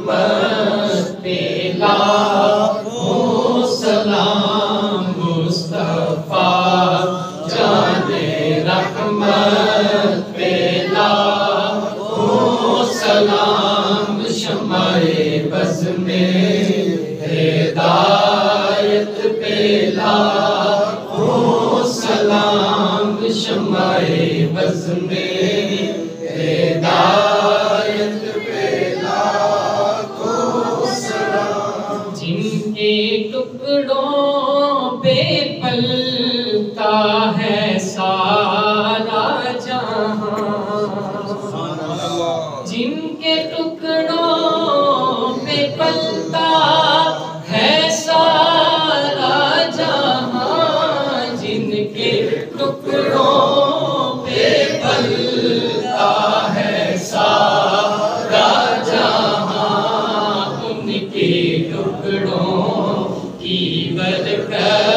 رحمت پہ لاکھوں سلام مصطفیٰ جان رحمت پہ لاکھوں سلام شمع بز میں ہدایت پہ لاکھوں سلام شمع بز میں ہدایت پہ لاکھوں سلام جن کے ٹکڑوں پہ پلتا ہے سارا جہاں جن کے ٹکڑوں پہ پلتا ہے سارا جہاں جن کے ٹکڑوں پہ پلتا ہے سارا جہاں ان کے ٹکڑوں کی برکت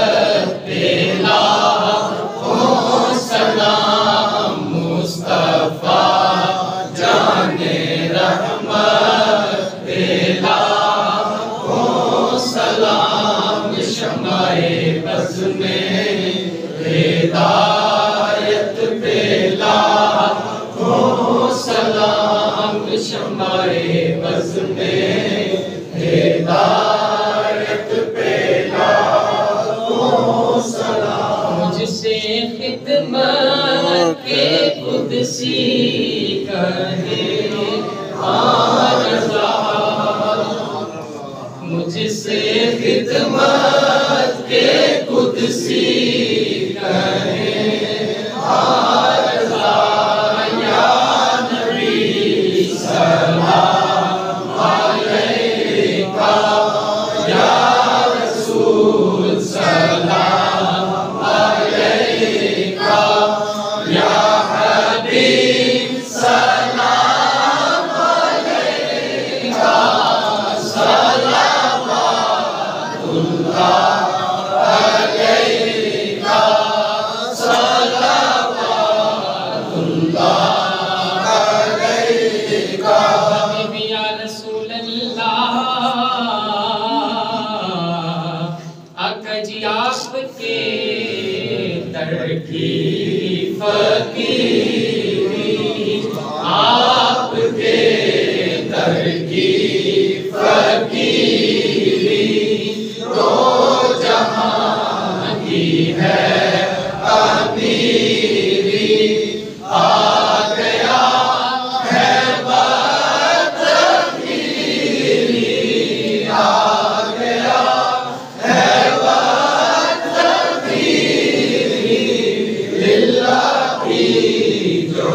پہ لاکھوں سلام مصطفیٰ جان رحمت پہ لاکھوں سلام شمع بز میں ہدایت پہ لاکھوں سلام شمع بز میں ہدایت پہ لاکھوں سلام مجھ سے خدمت کے قدسی کہے رضا مجھ سے خدمت کے قدسی کہے رضا یا نبی سلام علیکہ یا رسول سلام علیکہ یا حبیب سلام علیکہ صلوات اللہ علیکہ صلوات اللہ علیکہ حبیبی یا رسول اللہ آقا جی آپ کے در کی فقیری آپ کے در کی فقیری دو جہاں کی ہے امیری آ گیا ہے وقت تقدیری آ گیا ہے وقت تقدیری للہ کی جو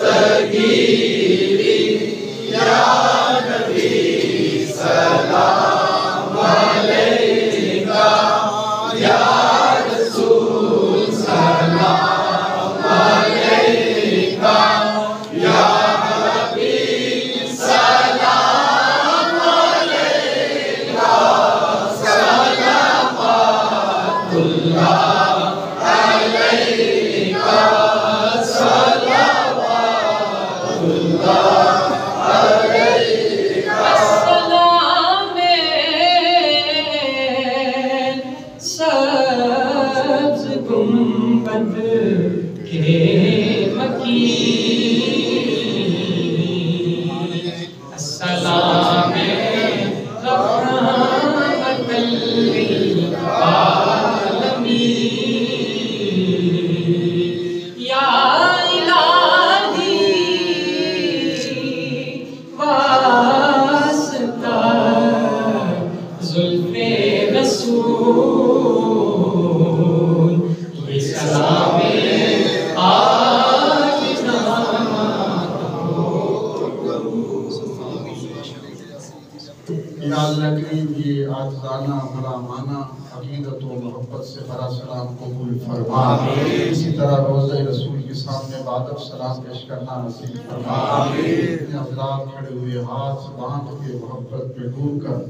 دستگیری یا نبی سلام علیکہ یا رسول سلام علیکہ یا حبیب سلام علیکہ صلوات اللہ علیکہ صلوات اللہ علیکہ السلام سبز گنبد کے مکین السلام رحمت للعالمین یا الہی واسطہ زلف رسول یہ سلام یا اللہ کریم یہ عاجزانہ غلامانہ عقیدت و محبت سے بڑا سلام قبول فرما اسی طرح روضہ رسول کے سامنے بادب سلام پیش کرنا نصیب فرما اپنے حضرات کھڑے ہوئے ہاتھ باندھ کے محبت پہ ڈوب کر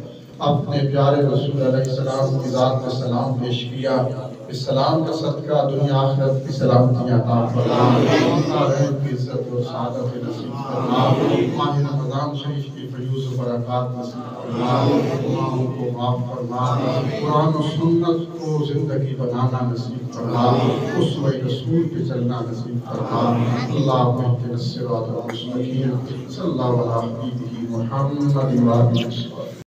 اپنے پیارے رسول علیہ السلام کی ذات میں سلام پیش کیا اس سلام کا صدقہ دنیا آخرت کی سلامتی عطا فرما، رحم کی عزت اور سعادت نصیب فرما، ماہ رمضان شریف کی فیوز و برکات نصیب فرما، گناہوں کو معاف فرما، قرآن و سنت کو زندگی بنانا نصیب فرما، اسوہ رسول پہ چلنا نصیب فرما۔ اللہم اہدنا الصراط المستقیم، صلی اللہ علیہ وسلم محمد و آلہ وصحبہ۔